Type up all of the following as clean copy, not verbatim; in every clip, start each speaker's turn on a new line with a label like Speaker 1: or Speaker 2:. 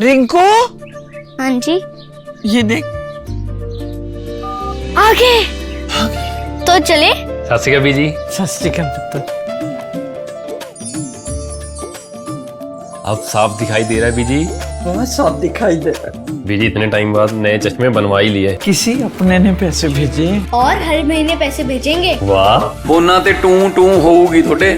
Speaker 1: रिंकू,
Speaker 2: हाँ जी।
Speaker 1: ये देख।
Speaker 2: आगे तो चले।
Speaker 3: सत श्री अकाल बीजी।
Speaker 1: सत श्री अकाल पुत्र।
Speaker 3: अब साफ दिखाई दे रहा है बीजी।
Speaker 1: बहुत साफ दिखाई दे रहा है।
Speaker 3: बीजी इतने टाइम बाद नए चश्मे बनवा ही लिए।
Speaker 1: किसी अपने ने पैसे भेजे
Speaker 2: और हर महीने पैसे भेजेंगे।
Speaker 3: वाह।
Speaker 4: ਫੋਨਾਂ ਤੇ ਟੂ ਟੂ ਹੋਊਗੀ ਤੁਹਾਡੇ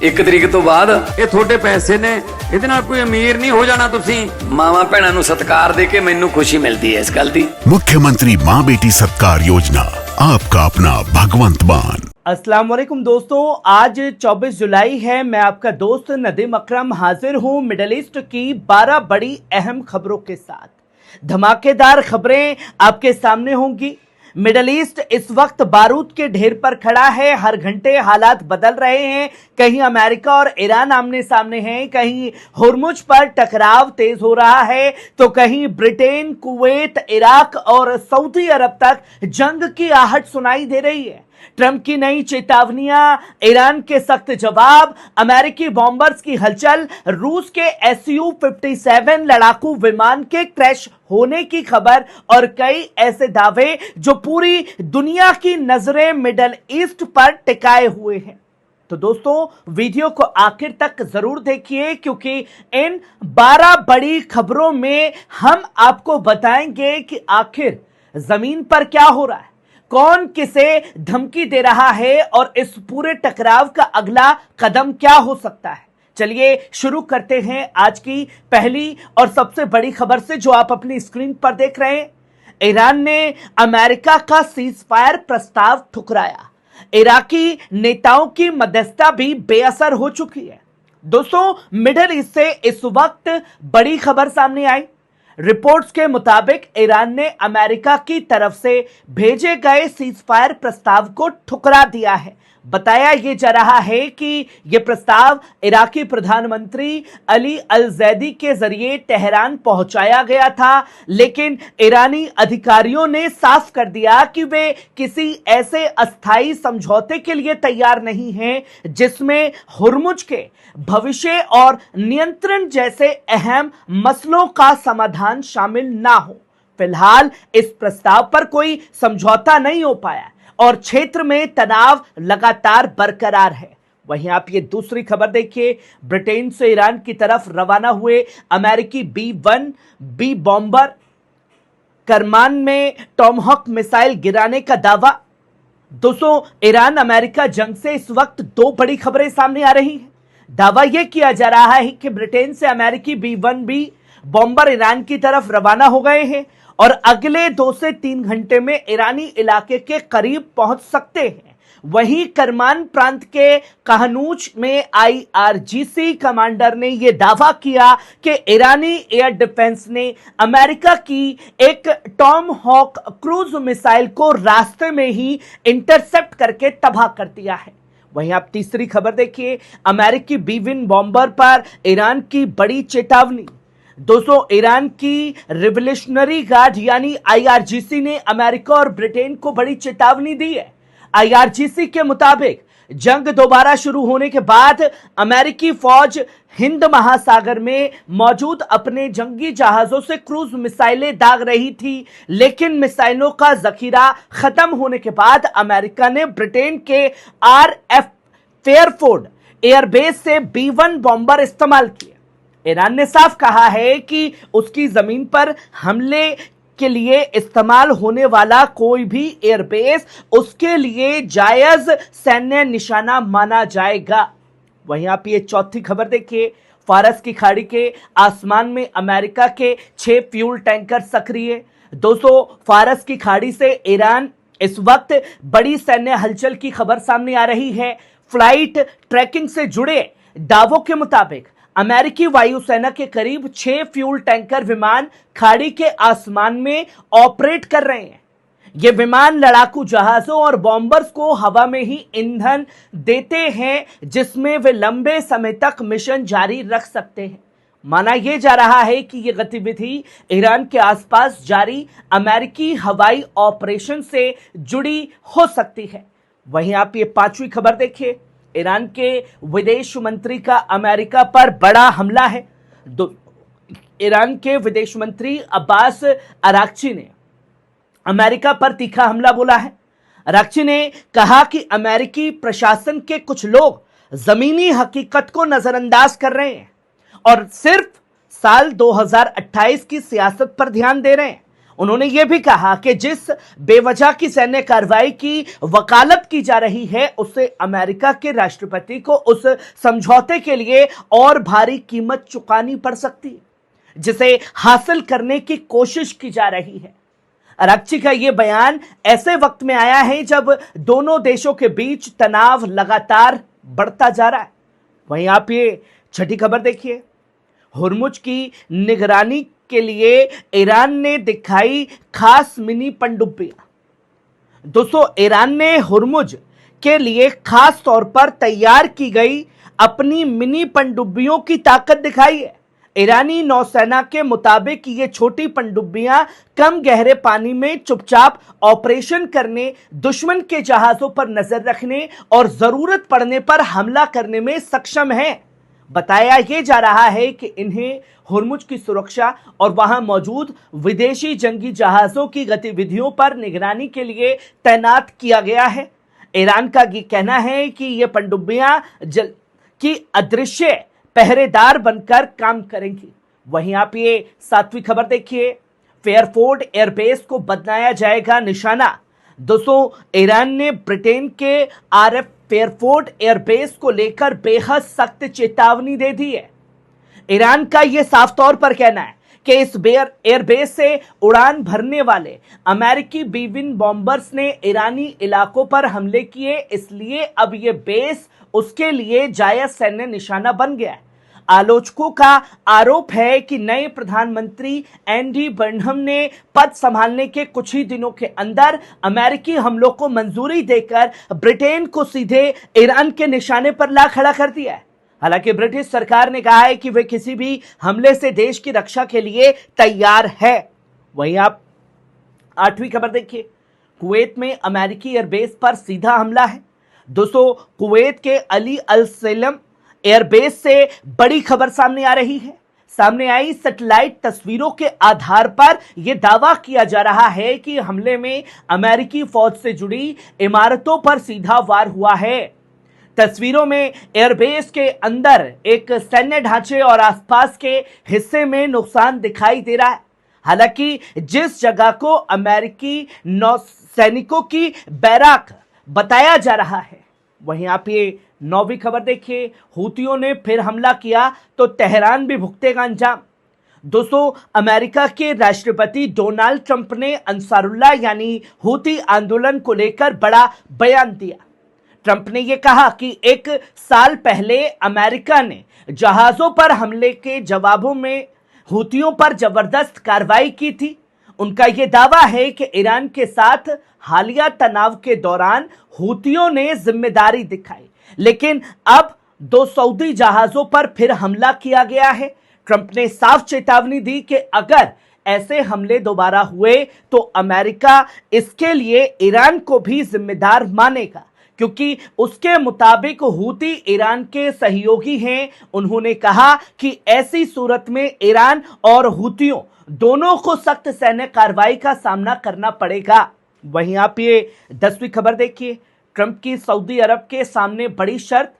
Speaker 4: 1 ਤਰੀਕ ਤੋਂ ਬਾਅਦ। ਇਹ ਤੁਹਾਡੇ ਪੈਸੇ ਨੇ, ਇਹਦੇ ਨਾਲ ਕੋਈ ਅਮੀਰ ਨਹੀਂ ਹੋ ਜਾਣਾ ਤੁਸੀਂ। ਮਾਵਾਂ ਭੈਣਾਂ ਨੂੰ ਸਤਿਕਾਰ ਦੇ ਕੇ ਮੈਨੂੰ ਖੁਸ਼ੀ ਮਿਲਦੀ ਹੈ ਇਸ ਗੱਲ ਦੀ।
Speaker 5: मुख्यमंत्री माँ बेटी सत्कार योजना, आपका अपना भगवंत मान।
Speaker 6: अस्सलाम वालेकुम दोस्तों, आज 24 जुलाई है। मैं आपका दोस्त नदीम अकरम हाजिर हूँ मिडल ईस्ट की 12 बड़ी अहम खबरों के साथ। धमाकेदार खबरें आपके सामने होंगी। मिडल ईस्ट इस वक्त बारूद के ढेर पर खड़ा है। हर घंटे हालात बदल रहे हैं। कहीं अमेरिका और ईरान आमने सामने हैं, कहीं हुर्मुज पर टकराव तेज हो रहा है, तो कहीं ब्रिटेन, कुवैत, इराक और सऊदी अरब तक जंग की आहट सुनाई दे रही है। ट्रंप की नई चेतावनियां, ईरान के सख्त जवाब, अमेरिकी बॉम्बर्स की हलचल, रूस के SU-57 लड़ाकू विमान के क्रैश होने की खबर और कई ऐसे दावे जो पूरी दुनिया की नजरें मिडल ईस्ट पर टिकाए हुए हैं। तो दोस्तों, वीडियो को आखिर तक जरूर देखिए, क्योंकि इन 12 बड़ी खबरों में हम आपको बताएंगे कि आखिर जमीन पर क्या हो रहा है, कौन किसे धमकी दे रहा है और इस पूरे टकराव का अगला कदम क्या हो सकता है। चलिए शुरू करते हैं आज की पहली और सबसे बड़ी खबर से, जो आप अपनी स्क्रीन पर देख रहे हैं। ईरान ने अमेरिका का सीज फायर प्रस्ताव ठुकराया। इराकी नेताओं की मध्यस्थता भी बेअसर हो चुकी है। दोस्तों, मिडल ईस्ट से इस वक्त बड़ी खबर सामने आई। रिपोर्ट्स के मुताबिक ईरान ने अमेरिका की तरफ से भेजे गए सीजफायर प्रस्ताव को ठुकरा दिया है। बताया यह जा रहा है कि यह प्रस्ताव इराकी प्रधानमंत्री अली अल जैदी के जरिए तेहरान पहुंचाया गया था, लेकिन ईरानी अधिकारियों ने साफ कर दिया कि वे किसी ऐसे अस्थायी समझौते के लिए तैयार नहीं हैं जिसमें हुर्मुज के भविष्य और नियंत्रण जैसे अहम मसलों का समाधान शामिल ना हो। फिलहाल इस प्रस्ताव पर कोई समझौता नहीं हो पाया और क्षेत्र में तनाव लगातार बरकरार है। वहीं आप ये दूसरी खबर देखिए। ब्रिटेन से ईरान की तरफ रवाना हुए अमेरिकी B-1B बॉम्बर करमान में टॉमहॉक मिसाइल गिराने का दावा। दोस्तों, ईरान अमेरिका जंग से इस वक्त 2 बड़ी खबरें सामने आ रही हैं। दावा यह किया जा रहा है कि ब्रिटेन से अमेरिकी B-1B बॉम्बर ईरान की तरफ रवाना हो गए हैं और अगले 2 से 3 घंटे में ईरानी इलाके के करीब पहुंच सकते हैं। वहीं करमान प्रांत के कहनूज में IRGC कमांडर ने यह दावा किया कि ईरानी एयर डिफेंस ने अमेरिका की एक टॉम हॉक क्रूज मिसाइल को रास्ते में ही इंटरसेप्ट करके तबाह कर दिया है। वहीं आप तीसरी खबर देखिए। अमेरिकी B-1 बॉम्बर पर ईरान की बड़ी चेतावनी। दोस्तों, ईरान की रिवोल्यूशनरी गार्ड यानी IRGC ने अमेरिका और ब्रिटेन को बड़ी चेतावनी दी है। IRGC के मुताबिक जंग दोबारा शुरू होने के बाद अमेरिकी फौज हिंद महासागर में मौजूद अपने जंगी जहाजों से क्रूज मिसाइलें दाग रही थी, लेकिन मिसाइलों का जखीरा खत्म होने के बाद अमेरिका ने ब्रिटेन के RF फेयरफोर्ड एयरबेस से B-1 बॉम्बर इस्तेमाल किए। ईरान ने साफ कहा है कि उसकी जमीन पर हमले के लिए इस्तेमाल होने वाला कोई भी एयरबेस उसके लिए जायज सैन्य निशाना माना जाएगा। वहीं आप ये चौथी खबर देखिए। फारस की खाड़ी के आसमान में अमेरिका के 6 फ्यूल टैंकर सक्रिय। दोस्तों, फारस की खाड़ी से ईरान इस वक्त बड़ी सैन्य हलचल की खबर सामने आ रही है। फ्लाइट ट्रैकिंग से जुड़े दावों के मुताबिक अमेरिकी वायुसेना के करीब 6 फ्यूल टैंकर विमान खाड़ी के आसमान में ऑपरेट कर रहे हैं। ये विमान लड़ाकू जहाजों और बॉम्बर्स को हवा में ही ईंधन देते हैं, जिसमें वे लंबे समय तक मिशन जारी रख सकते हैं। माना यह जा रहा है कि यह गतिविधि ईरान के आसपास जारी अमेरिकी हवाई ऑपरेशन से जुड़ी हो सकती है। वहीं आप ये 5वीं खबर देखिए। ईरान के विदेश मंत्री का अमेरिका पर बड़ा हमला है। ईरान के विदेश मंत्री अब्बास अराक्ची ने अमेरिका पर तीखा हमला बोला है। अराक्ची ने कहा कि अमेरिकी प्रशासन के कुछ लोग जमीनी हकीकत को नजरअंदाज कर रहे हैं और सिर्फ साल 2028 की सियासत पर ध्यान दे रहे हैं। उन्होंने यह भी कहा कि जिस बेवजह की सैन्य कार्रवाई की वकालत की जा रही है उससे अमेरिका के राष्ट्रपति को उस समझौते के लिए और भारी कीमत चुकानी पड़ सकती है जिसे हासिल करने की कोशिश की जा रही है। अराक्ची का यह बयान ऐसे वक्त में आया है जब दोनों देशों के बीच तनाव लगातार बढ़ता जा रहा है। वहीं आप ये छठी खबर देखिए, हुर्मुज की निगरानी के लिए ईरान ने दिखाई खास मिनी पनडुब्बियां। दोस्तों, ईरान ने हुर्मुज के लिए खास तौर पर तैयार की गई अपनी मिनी पनडुब्बियों की ताकत दिखाई है। ईरानी नौसेना के मुताबिक ये छोटी पनडुब्बियां कम गहरे पानी में चुपचाप ऑपरेशन करने, दुश्मन के जहाजों पर नजर रखने और जरूरत पड़ने पर हमला करने में सक्षम हैं। बताया यह जा रहा है कि इन्हें हुर्मुज की सुरक्षा और वहां मौजूद विदेशी जंगी जहाजों की गतिविधियों पर निगरानी के लिए तैनात किया गया है। ईरान का ये कहना है कि ये पनडुब्बियां जल की अदृश्य पहरेदार बनकर काम करेंगी। वहीं आप ये 7वीं खबर देखिए, फेयरफोर्ड एयरबेस को बनाया जाएगा निशाना। दोस्तों, ईरान ने ब्रिटेन के आरएफ फेयरफोर्ड एयरबेस को लेकर बेहद सख्त चेतावनी दे दी है। ईरान का यह साफ तौर पर कहना है कि इस एयरबेस से उड़ान भरने वाले अमेरिकी B-1 बॉम्बर्स ने ईरानी इलाकों पर हमले किए, इसलिए अब यह बेस उसके लिए जायज सैन्य निशाना बन गया है। आलोचकों का आरोप है कि नए प्रधानमंत्री एंडी बर्नहम ने पद संभालने के कुछ ही दिनों के अंदर अमेरिकी हमलों को मंजूरी देकर ब्रिटेन को सीधे ईरान के निशाने पर ला खड़ा कर दिया है। हालांकि ब्रिटिश सरकार ने कहा है कि वे किसी भी हमले से देश की रक्षा के लिए तैयार है। वहीं आप 8वीं खबर देखिए, कुवैत में अमेरिकी एयरबेस पर सीधा हमला है। दोस्तों, कुवैत के अली अल सलम एयरबेस से बड़ी खबर सामने आ रही है। सामने आई सैटेलाइट तस्वीरों के आधार पर यह दावा किया जा रहा है कि हमले में अमेरिकी फौज से जुड़ी इमारतों पर सीधा वार हुआ है। तस्वीरों में एयरबेस के अंदर एक सैन्य ढांचे और आसपास के हिस्से में नुकसान दिखाई दे रहा है। हालांकि जिस जगह को अमेरिकी नौसैनिकों की बैराक बताया जा रहा है, वहीं आप ये 9वीं खबर देखिए, हूतियों ने फिर हमला किया तो तेहरान भी भुगतेगा अंजाम। दोस्तों, अमेरिका के राष्ट्रपति डोनाल्ड ट्रंप ने अंसारुल्लाह यानी हूती आंदोलन को लेकर बड़ा बयान दिया। ट्रंप ने यह कहा कि 1 साल पहले अमेरिका ने जहाजों पर हमले के जवाबों में हूतियों पर जबरदस्त कार्रवाई की थी। उनका यह दावा है कि ईरान के साथ हालिया तनाव के दौरान हूतियों ने जिम्मेदारी दिखाई, लेकिन अब 2 सऊदी जहाजों पर फिर हमला किया गया है। ट्रंप ने साफ चेतावनी दी कि अगर ऐसे हमले दोबारा हुए तो अमेरिका इसके लिए ईरान को भी जिम्मेदार मानेगा, क्योंकि उसके मुताबिक हूती ईरान के सहयोगी हैं। उन्होंने कहा कि ऐसी सूरत में ईरान और हूतियों दोनों को सख्त सैन्य कार्रवाई का सामना करना पड़ेगा। वहीं आप ये 10वीं खबर देखिए, ट्रंप की सऊदी अरब के सामने बड़ी शर्त।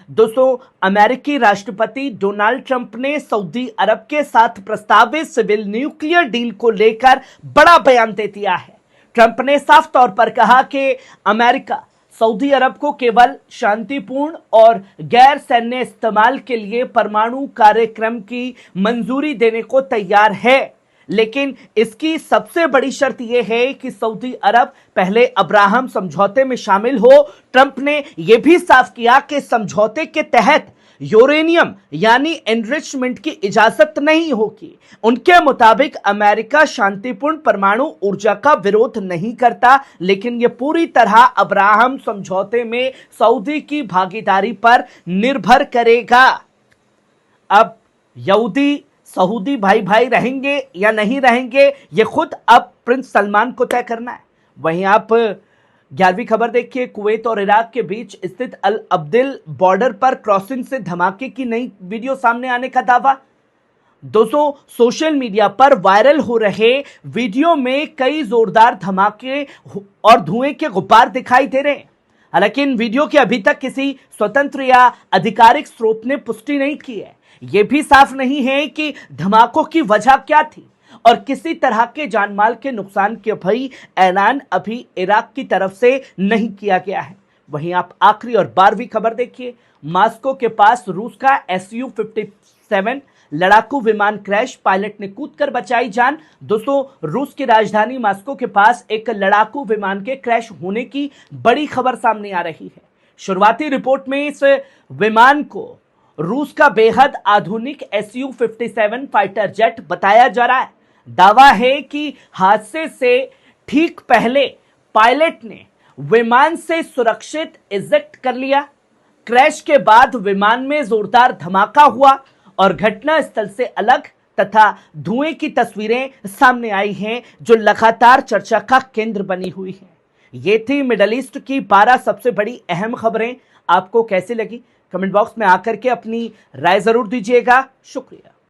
Speaker 6: दोस्तों, अमेरिकी राष्ट्रपति डोनाल्ड ट्रंप ने सऊदी अरब के साथ प्रस्तावित सिविल न्यूक्लियर डील को लेकर बड़ा बयान दे दिया है। ट्रंप ने साफ तौर पर कहा कि अमेरिका सऊदी अरब को केवल शांतिपूर्ण और गैर सैन्य इस्तेमाल के लिए परमाणु कार्यक्रम की मंजूरी देने को तैयार है, लेकिन इसकी सबसे बड़ी शर्त यह है कि सऊदी अरब पहले अब्राहम समझौते में शामिल हो। ट्रंप ने यह भी साफ किया कि समझौते के तहत यूरेनियम यानी एनरिचमेंट की इजाजत नहीं होगी। उनके मुताबिक अमेरिका शांतिपूर्ण परमाणु ऊर्जा का विरोध नहीं करता, लेकिन यह पूरी तरह अब्राहम समझौते में सऊदी की भागीदारी पर निर्भर करेगा। अब यहूदी सऊदी भाई भाई रहेंगे या नहीं रहेंगे, यह खुद अब प्रिंस सलमान को तय करना है। वहीं आप 11वीं खबर देखिए, कुवैत और इराक के बीच स्थित अल अब्दिल बॉर्डर पर क्रॉसिंग से धमाके की नई वीडियो सामने आने का दावा। दोस्तों, सोशल मीडिया पर वायरल हो रहे वीडियो में कई जोरदार धमाके और धुएं के गुब्बार दिखाई दे रहे हैं। हालांकि इन वीडियो की अभी तक किसी स्वतंत्र या आधिकारिक स्रोत ने पुष्टि नहीं की है। यह भी साफ नहीं है कि धमाकों की वजह क्या थी और किसी तरह के जानमाल के नुकसान के भई ऐलान अभी इराक की तरफ से नहीं किया गया है। वहीं आप आखिरी और 12वीं खबर देखिए। मॉस्को के पास रूस का Su-57 लड़ाकू विमान क्रैश, पायलट ने कूदकर बचाई जान। दोस्तों, रूस की राजधानी मॉस्को के पास एक लड़ाकू विमान के क्रैश होने की बड़ी खबर सामने आ रही है। शुरुआती रिपोर्ट में इस विमान को रूस का बेहद आधुनिक Su-57 फाइटर जेट बताया जा रहा है। दावा है कि हादसे से ठीक पहले पायलट ने विमान से सुरक्षित इजेक्ट कर लिया। क्रैश के बाद विमान में जोरदार धमाका हुआ और घटना स्थल से अलग तथा धुएं की तस्वीरें सामने आई हैं, जो लगातार चर्चा का केंद्र बनी हुई है। ये थी मिडल ईस्ट की 12 सबसे बड़ी अहम खबरें। आपको कैसी लगी कमेंट बॉक्स में आकर के अपनी राय जरूर दीजिएगा। शुक्रिया।